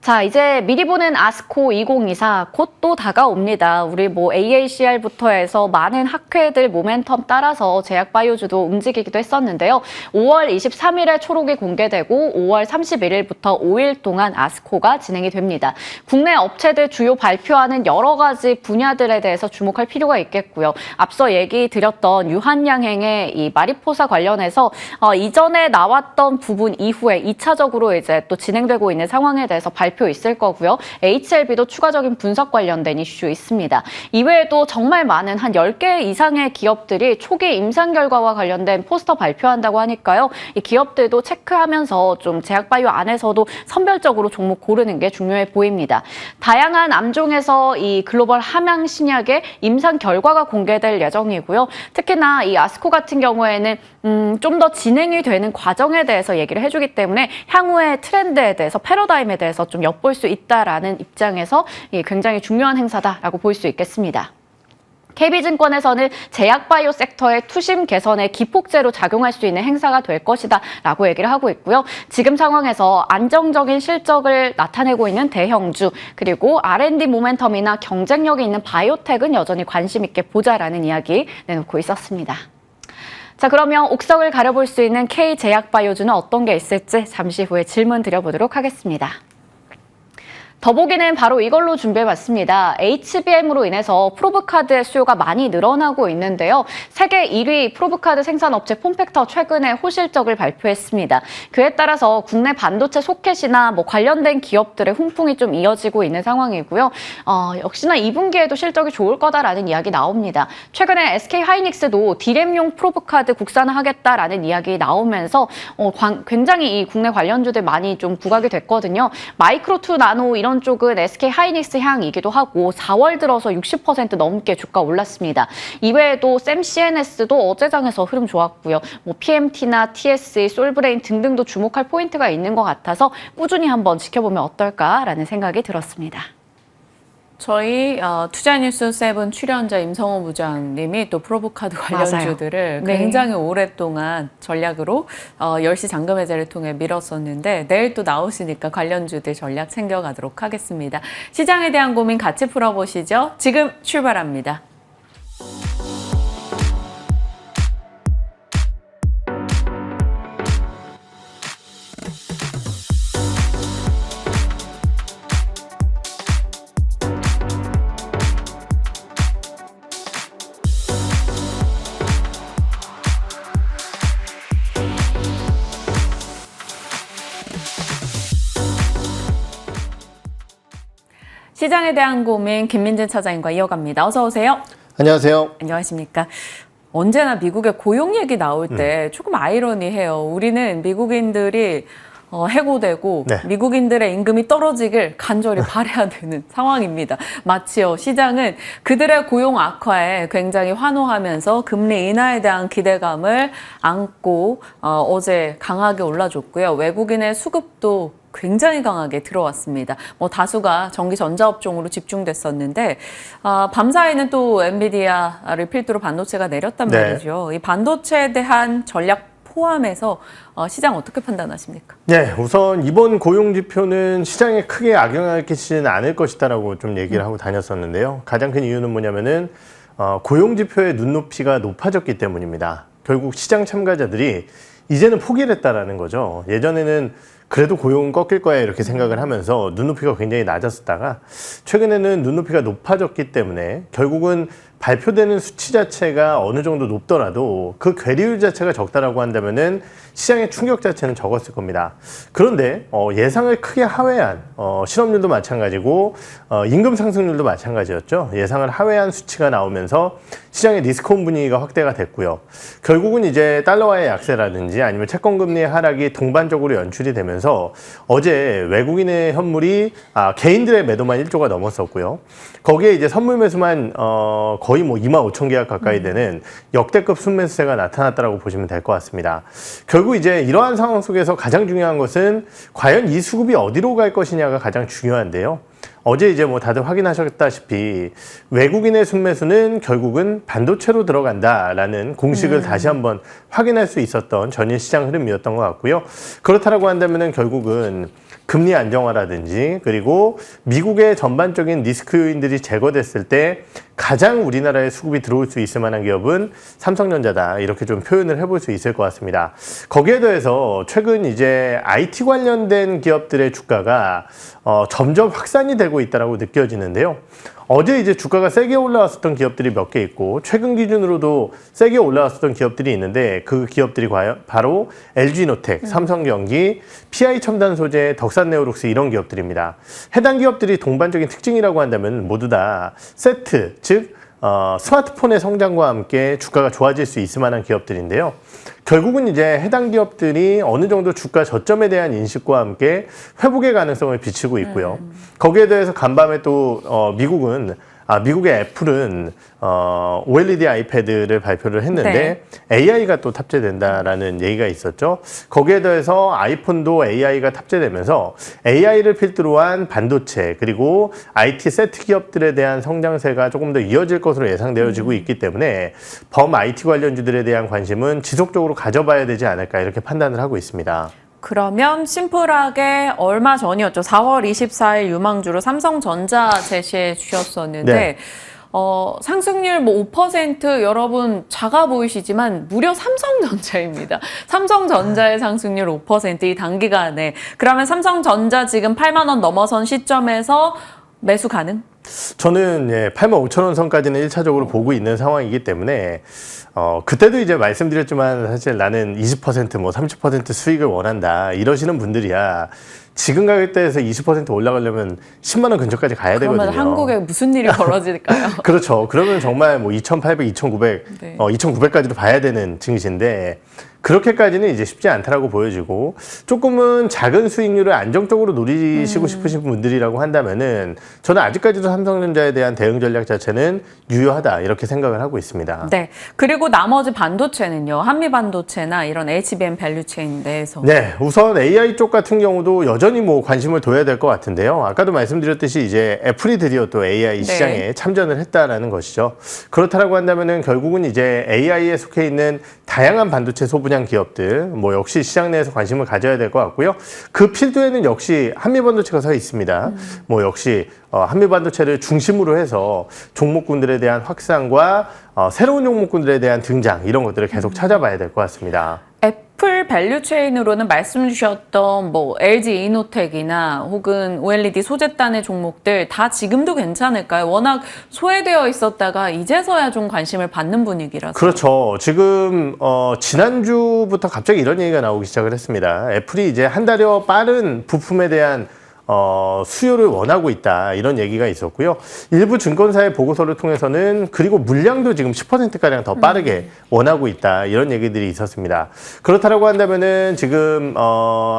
자, 이제 미리 보는 아스코 2024 곧 또 다가옵니다. 우리 AACR부터 해서 많은 학회들 모멘텀 따라서 제약바이오주도 움직이기도 했었는데요. 5월 23일에 초록이 공개되고 5월 31일부터 5일 동안 아스코가 진행이 됩니다. 국내 업체들 주요 발표하는 여러 가지 분야들에 대해서 주목할 필요가 있겠고요. 앞서 얘기 드렸던 유한양행의 이 마리포사 관련해서 이전에 나왔던 부분 이후에 2차적으로 이제 또 진행되고 있는 상황에 대해서 발표 있을 거고요. HLB도 추가적인 분석 관련된 이슈 있습니다. 이외에도 정말 많은 한 10개 이상의 기업들이 초기 임상 결과와 관련된 포스터 발표한다고 하니까요. 이 기업들도 체크하면서 좀 제약바이오 안에서도 선별적으로 종목 고르는 게 중요해 보입니다. 다양한 암종에서 이 글로벌 함양 신약의 임상 결과가 공개될 예정이고요. 특히나 이 아스코 같은 경우에는 좀 더 진행이 되는 과정에 대해서 얘기를 해주기 때문에 향후의 트렌드에 대해서 패러다임에 대해서 좀 엿볼 수 있다라는 입장에서 굉장히 중요한 행사다라고 볼 수 있겠습니다. KB증권에서는 제약바이오 섹터의 투심 개선에 기폭제로 작용할 수 있는 행사가 될 것이다 라고 얘기를 하고 있고요. 지금 상황에서 안정적인 실적을 나타내고 있는 대형주 그리고 R&D 모멘텀이나 경쟁력이 있는 바이오텍은 여전히 관심 있게 보자라는 이야기 내놓고 있었습니다. 자, 그러면 옥석을 가려볼 수 있는 K제약바이오주는 어떤 게 있을지 잠시 후에 질문 드려보도록 하겠습니다. 더보기는 바로 이걸로 준비해봤습니다. HBM으로 인해서 프로브카드의 수요가 많이 늘어나고 있는데요. 세계 1위 프로브카드 생산업체 폼팩터 최근에 호실적을 발표했습니다. 그에 따라서 국내 반도체 소켓이나 관련된 기업들의 훈풍이 좀 이어지고 있는 상황이고요. 역시나 2분기에도 실적이 좋을 거다라는 이야기 나옵니다. 최근에 SK하이닉스도 디램용 프로브카드 국산화하겠다라는 이야기 나오면서 굉장히 이 국내 관련주들 많이 좀 부각이 됐거든요. 마이크로2 나노 이런 쪽은 SK하이닉스 향이기도 하고 4월 들어서 60% 넘게 주가 올랐습니다. 이외에도 샘 CNS도 어제장에서 흐름 좋았고요. PMT나 TSE, 솔브레인 등등도 주목할 포인트가 있는 것 같아서 꾸준히 한번 지켜보면 어떨까라는 생각이 들었습니다. 저희 투자뉴스 7 출연자 임성호 부장님이 또 프로브카드 관련주들을 네. 굉장히 오랫동안 전략으로 10시 잔금 해제를 통해 밀었었는데 내일 또 나오시니까 관련주들 전략 챙겨가도록 하겠습니다. 시장에 대한 고민 같이 풀어보시죠. 지금 출발합니다. 시장에 대한 고민 김민진 차장님과 이어갑니다. 어서 오세요. 안녕하세요. 안녕하십니까. 언제나 미국의 고용 얘기 나올 때 조금 아이러니해요. 우리는 미국인들이 해고되고 네. 미국인들의 임금이 떨어지길 간절히 바라야 되는 상황입니다. 마치요 시장은 그들의 고용 악화에 굉장히 환호하면서 금리 인하에 대한 기대감을 안고 어제 강하게 올라줬고요. 외국인의 수급도 굉장히 강하게 들어왔습니다. 다수가 전기 전자업종으로 집중됐었는데 밤사이는 또 엔비디아를 필두로 반도체가 내렸단 네. 말이죠. 이 반도체에 대한 전략 포함해서 시장 어떻게 판단하십니까? 네, 우선 이번 고용 지표는 시장에 크게 악영향을 끼치지는 않을 것이다라고 좀 얘기를 하고 다녔었는데요. 가장 큰 이유는 뭐냐면은 고용 지표의 눈높이가 높아졌기 때문입니다. 결국 시장 참가자들이 이제는 포기를 했다라는 거죠. 예전에는 그래도 고용은 꺾일 거야 이렇게 생각을 하면서 눈높이가 굉장히 낮았었다가 최근에는 눈높이가 높아졌기 때문에 결국은 발표되는 수치 자체가 어느 정도 높더라도 그 괴리율 자체가 적다라고 한다면은 시장의 충격 자체는 적었을 겁니다. 그런데 예상을 크게 하회한 실업률도 마찬가지고 임금 상승률도 마찬가지였죠. 예상을 하회한 수치가 나오면서 시장의 리스크온 분위기가 확대가 됐고요. 결국은 이제 달러화의 약세라든지 아니면 채권금리의 하락이 동반적으로 연출이 되면서 되면서 어제 외국인의 현물이 개인들의 매도만 1조가 넘었었고요. 거기에 이제 선물 매수만 거의 뭐 25,000계약 가까이 되는 역대급 순매수세가 나타났다라고 보시면 될 것 같습니다. 결국 이제 이러한 상황 속에서 가장 중요한 것은 과연 이 수급이 어디로 갈 것이냐가 가장 중요한데요. 어제 이제 뭐 다들 확인하셨다시피 외국인의 순매수는 결국은 반도체로 들어간다라는 공식을 다시 한번 확인할 수 있었던 전일 시장 흐름이었던 것 같고요. 그렇다라고 한다면은 결국은 금리 안정화라든지 그리고 미국의 전반적인 리스크 요인들이 제거됐을 때 가장 우리나라에 수급이 들어올 수 있을 만한 기업은 삼성전자다 이렇게 좀 표현을 해볼 수 있을 것 같습니다. 거기에 더해서 최근 이제 IT 관련된 기업들의 주가가 점점 확산이 되고 있다라고 느껴지는데요. 어제 이제 주가가 세게 올라왔었던 기업들이 몇 개 있고 최근 기준으로도 세게 올라왔었던 기업들이 있는데 그 기업들이 바로 LG노텍, 삼성전기, PI첨단소재, 덕산네오룩스 이런 기업들입니다. 해당 기업들이 동반적인 특징이라고 한다면 모두 다 세트, 즉 스마트폰의 성장과 함께 주가가 좋아질 수 있을 만한 기업들인데요. 결국은 이제 해당 기업들이 어느 정도 주가 저점에 대한 인식과 함께 회복의 가능성을 비치고 있고요. 거기에 대해서 간밤에 또 미국의 애플은 OLED 아이패드를 발표를 했는데 AI가 또 탑재된다라는 얘기가 있었죠. 거기에 더해서 아이폰도 AI가 탑재되면서 AI를 필두로 한 반도체 그리고 IT 세트 기업들에 대한 성장세가 조금 더 이어질 것으로 예상되어지고 있기 때문에 범 IT 관련주들에 대한 관심은 지속적으로 가져봐야 되지 않을까 이렇게 판단을 하고 있습니다. 그러면 심플하게 얼마 전이었죠. 4월 24일 유망주로 삼성전자 제시해 주셨었는데 네. 상승률 뭐 5% 여러분 작아 보이시지만 무려 삼성전자입니다. 삼성전자의 상승률 5% 이 단기간에. 그러면 삼성전자 지금 8만 원 넘어선 시점에서 매수 가능? 저는 85,000원 선까지는 1차적으로 보고 있는 상황이기 때문에 그때도 이제 말씀드렸지만 사실 나는 20% 뭐 30% 수익을 원한다 이러시는 분들이야 지금 가격대에서 20% 올라가려면 10만 원 근처까지 가야 되거든요. 그러면 한국에 무슨 일이 벌어질까요? 그렇죠. 그러면 정말 뭐 2,800, 2,900, 네. 2,900까지도 봐야 되는 증시인데 그렇게까지는 이제 쉽지 않다라고 보여지고 조금은 작은 수익률을 안정적으로 노리시고 싶으신 분들이라고 한다면은 저는 아직까지도 삼성전자에 대한 대응 전략 자체는 유효하다 이렇게 생각을 하고 있습니다. 네. 그리고 나머지 반도체는요. 한미반도체나 이런 HBM 밸류체인 내에서. 네, 우선 AI 쪽 같은 경우도 여전히 뭐 관심을 둬야 될 것 같은데요. 아까도 말씀드렸듯이 이제 애플이 드디어 또 AI 시장에 참전을 했다라는 것이죠. 그렇다라고 한다면은 결국은 이제 AI에 속해 있는 다양한 반도체 소분야 기업들 뭐 역시 시장 내에서 관심을 가져야 될 것 같고요. 그 필두에는 역시 한미반도체가 서 있습니다. 뭐 역시 한미반도체를 중심으로 해서 종목군들에 대한 확산과 새로운 종목군들에 대한 등장 이런 것들을 계속 찾아봐야 될 것 같습니다. 애플 밸류체인으로는 말씀 주셨던 뭐 LG 이노텍이나 혹은 OLED 소재단의 종목들 다 지금도 괜찮을까요? 워낙 소외되어 있었다가 이제서야 좀 관심을 받는 분위기라서. 그렇죠. 지금 지난주부터 갑자기 이런 얘기가 나오기 시작을 했습니다. 애플이 이제 한 달여 빠른 부품에 대한 수요를 원하고 있다 이런 얘기가 있었고요. 일부 증권사의 보고서를 통해서는 그리고 물량도 지금 10%가량 더 빠르게 원하고 있다 이런 얘기들이 있었습니다. 그렇다라고 한다면은 지금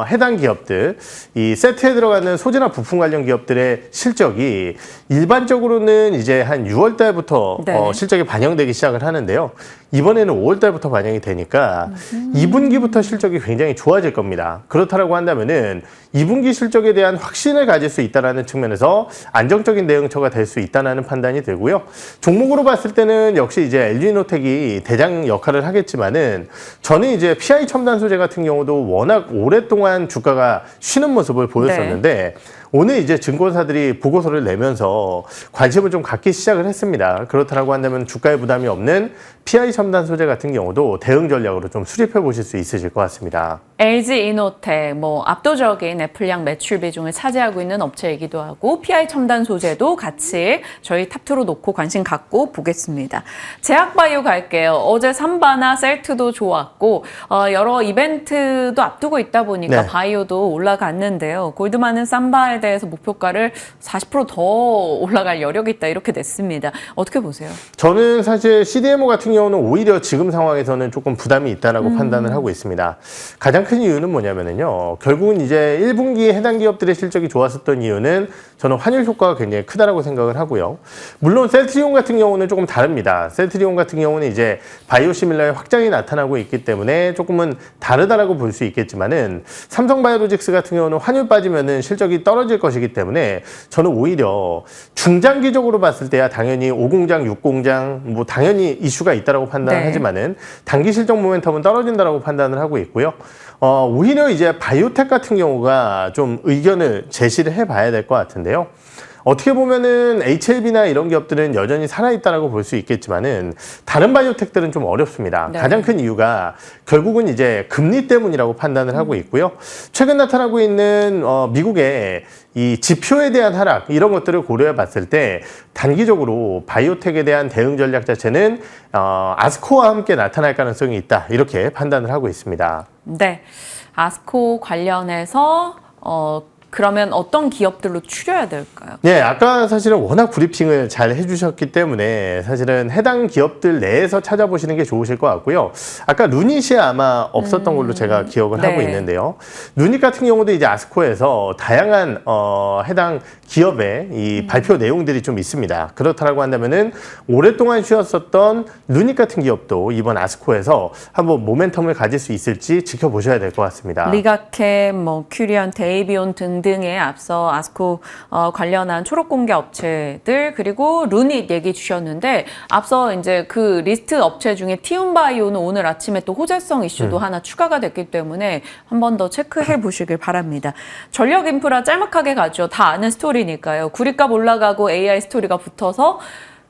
해당 기업들 이 세트에 들어가는 소재나 부품 관련 기업들의 실적이 일반적으로는 이제 한 6월 달부터 실적이 반영되기 시작을 하는데요. 이번에는 5월 달부터 반영이 되니까 2분기부터 실적이 굉장히 좋아질 겁니다. 그렇다라고 한다면은 2분기 실적에 대한 확신을 가질 수 있다는 측면에서 안정적인 대응처가 될 수 있다는 판단이 들고요. 종목으로 봤을 때는 역시 이제 LG노텍이 대장 역할을 하겠지만은 저는 이제 PI 첨단 소재 같은 경우도 워낙 오랫동안 주가가 쉬는 모습을 보였었는데 오늘 이제 증권사들이 보고서를 내면서 관심을 좀 갖기 시작을 했습니다. 그렇다고 한다면 주가에 부담이 없는 PI 첨단 소재 같은 경우도 대응 전략으로 좀 수립해 보실 수 있으실 것 같습니다. LG 이노텍 뭐 압도적인 애플량 매출 비중을 차지하고 있는 업체이기도 하고 PI 첨단 소재도 같이 저희 탑2로 놓고 관심 갖고 보겠습니다. 제약바이오 갈게요. 어제 삼바나 셀트도 좋았고 여러 이벤트도 앞두고 있다 보니까 바이오도 올라갔는데요. 골드만은 삼바에 대해서 목표가를 40% 더 올라갈 여력이 있다 이렇게 냈습니다. 어떻게 보세요? 저는 사실 CDMO 같은 경우는 오히려 지금 상황에서는 조금 부담이 있다라고 판단을 하고 있습니다. 가장 큰 이유는 뭐냐면요. 결국은 이제 1분기에 해당 기업들의 실적이 좋았었던 이유는 저는 환율 효과가 굉장히 크다라고 생각을 하고요. 물론 셀트리온 같은 경우는 조금 다릅니다. 셀트리온 같은 경우는 이제 바이오시밀러의 확장이 나타나고 있기 때문에 조금은 다르다라고 볼 수 있겠지만은 삼성바이오로직스 같은 경우는 환율 빠지면은 실적이 떨어질 것이기 때문에 저는 오히려 중장기적으로 봤을 때야 당연히 5공장, 6공장 뭐 당연히 이슈가 있다라고 판단하지만은 단기 실적 모멘텀은 떨어진다라고 판단을 하고 있고요. 오히려 이제 바이오텍 같은 경우가 좀 의견을 제시를 해봐야 될 것 같은데요. 어떻게 보면은 HLB나 이런 기업들은 여전히 살아있다라고 볼 수 있겠지만은 다른 바이오텍들은 좀 어렵습니다. 네. 가장 큰 이유가 결국은 이제 금리 때문이라고 판단을 하고 있고요. 최근 나타나고 있는 미국의 이 지표에 대한 하락 이런 것들을 고려해 봤을 때 단기적으로 바이오텍에 대한 대응 전략 자체는 아스코와 함께 나타날 가능성이 있다 이렇게 판단을 하고 있습니다. 네, 아스코 관련해서 그러면 어떤 기업들로 추려야 될까요? 네, 아까 사실은 워낙 브리핑을 잘 해주셨기 때문에 사실은 해당 기업들 내에서 찾아보시는 게 좋으실 것 같고요. 아까 루닛이 아마 없었던 걸로 제가 기억을 하고 네. 있는데요. 루닛 같은 경우도 이제 아스코에서 다양한 해당 기업의 이 발표 내용들이 좀 있습니다. 그렇다라고 한다면은 오랫동안 쉬었었던 루닛 같은 기업도 이번 아스코에서 한번 모멘텀을 가질 수 있을지 지켜보셔야 될 것 같습니다. 리가캠, 큐리언, 데이비온 등등에 앞서 아스코 관련한 초록공개 업체들 그리고 루닛 얘기 주셨는데 앞서 이제 그 리스트 업체 중에 티움바이오는 오늘 아침에 또 호재성 이슈도 하나 추가가 됐기 때문에 한 번 더 체크해 보시길 바랍니다. 전력 인프라 짤막하게 가죠. 다 아는 스토리니까요. 구리값 올라가고 AI 스토리가 붙어서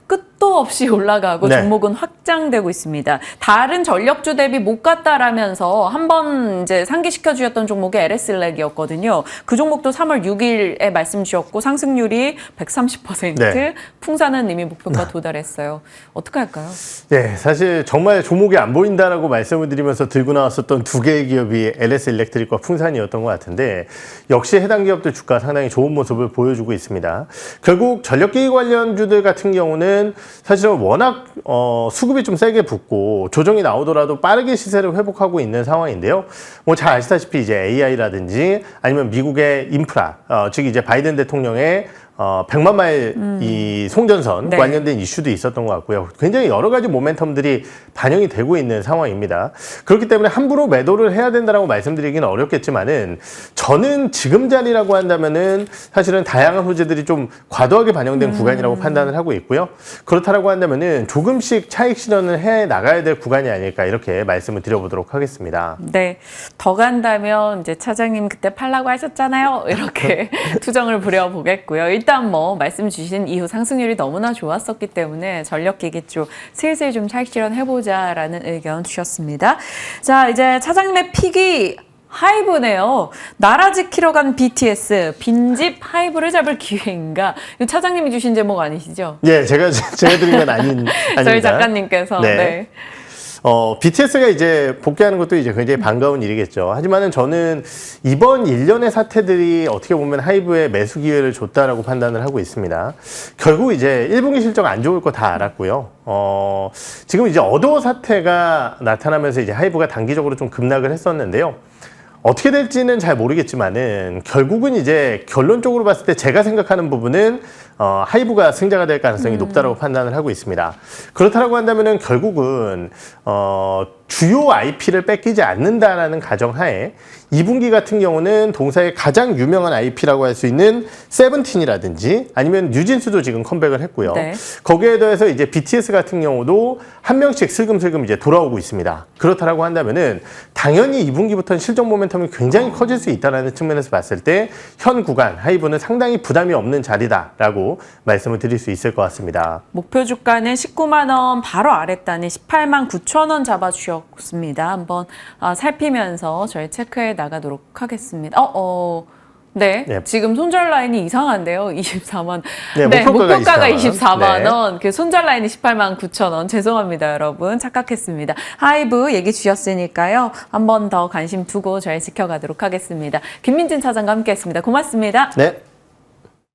끝도 없이 올라가고 네. 종목은 확장되고 있습니다. 다른 전력주 대비 못 갔다라면서 한번 이제 상기시켜 주셨던 종목이 LS렉이었거든요. 그 종목도 3월 6일에 말씀 주셨고 상승률이 130%, 네. 풍사는 이미 목표가 도달했어요. 어떻게 할까요? 네, 사실 정말 종목이 안 보인다라고 말씀을 드리면서 들고 나왔었던 두 개의 기업이 LS 일렉트릭과 풍산이었던 것 같은데 역시 해당 기업들 주가 상당히 좋은 모습을 보여주고 있습니다. 결국 전력기기 관련주들 같은 경우는 사실은 워낙 수급이 좀 세게 붙고 조정이 나오더라도 빠르게 시세를 회복하고 있는 상황인데요. 뭐 잘 아시다시피 이제 AI라든지 아니면 미국의 인프라, 즉 이제 바이든 대통령의 100만 마일 이 송전선 네. 관련된 이슈도 있었던 것 같고요. 굉장히 여러 가지 모멘텀들이 반영이 되고 있는 상황입니다. 그렇기 때문에 함부로 매도를 해야 된다라고 말씀드리기는 어렵겠지만은 저는 지금 자리라고 한다면은 사실은 다양한 호재들이 좀 과도하게 반영된 구간이라고 판단을 하고 있고요. 그렇다라고 한다면은 조금씩 차익 실현을 해 나가야 될 구간이 아닐까 이렇게 말씀을 드려보도록 하겠습니다. 네, 더 간다면 이제 차장님 그때 팔라고 하셨잖아요. 이렇게 투정을 부려보겠고요. 일단 뭐 말씀 주신 이후 상승률이 너무나 좋았었기 때문에 전력기기 쪽 슬슬 좀 차익 실현해보자라는 의견 주셨습니다. 자, 이제 차장님의 픽이 하이브네요. 나라 지키러 간 BTS, 빈집 하이브를 잡을 기회인가? 이거 차장님이 주신 제목 아니시죠? 예, 제가 드린 건 아닙니다. 저희 작가님께서. 네. 네. BTS가 이제 복귀하는 것도 이제 굉장히 반가운 일이겠죠. 하지만은 저는 이번 일련의 사태들이 어떻게 보면 하이브에 매수 기회를 줬다라고 판단을 하고 있습니다. 결국 이제 1분기 실적 안 좋을 거 다 알았고요. 지금 이제 어도어 사태가 나타나면서 이제 하이브가 단기적으로 좀 급락을 했었는데요. 어떻게 될지는 잘 모르겠지만은 결국은 이제 결론적으로 봤을 때 제가 생각하는 부분은 하이브가 승자가 될 가능성이 높다라고 판단을 하고 있습니다. 그렇다라고 한다면은 결국은 주요 IP를 뺏기지 않는다라는 가정하에 2분기 같은 경우는 동사의 가장 유명한 IP라고 할 수 있는 세븐틴이라든지 아니면 뉴진스도 지금 컴백을 했고요. 네. 거기에 더해서 이제 BTS 같은 경우도 한 명씩 슬금슬금 이제 돌아오고 있습니다. 그렇다라고 한다면은 당연히 2분기부터는 실적 모멘텀이 굉장히 커질 수 있다는 측면에서 봤을 때 현 구간 하이브는 상당히 부담이 없는 자리다라고 말씀을 드릴 수 있을 것 같습니다. 목표 주가는 19만 원 바로 아랫단에 18만 9천 원 잡아주셨습니다. 한번 살피면서 저희 체크해 나가도록 하겠습니다. 네. 네. 지금 손절 라인이 이상한데요. 24만. 네, 목표가가 24만 네. 원. 그 손절 라인이 18만 9천 원. 죄송합니다, 여러분. 착각했습니다. 하이브 얘기 주셨으니까요. 한 번 더 관심 두고 저희 지켜가도록 하겠습니다. 김민진 차장과 함께했습니다. 고맙습니다. 네.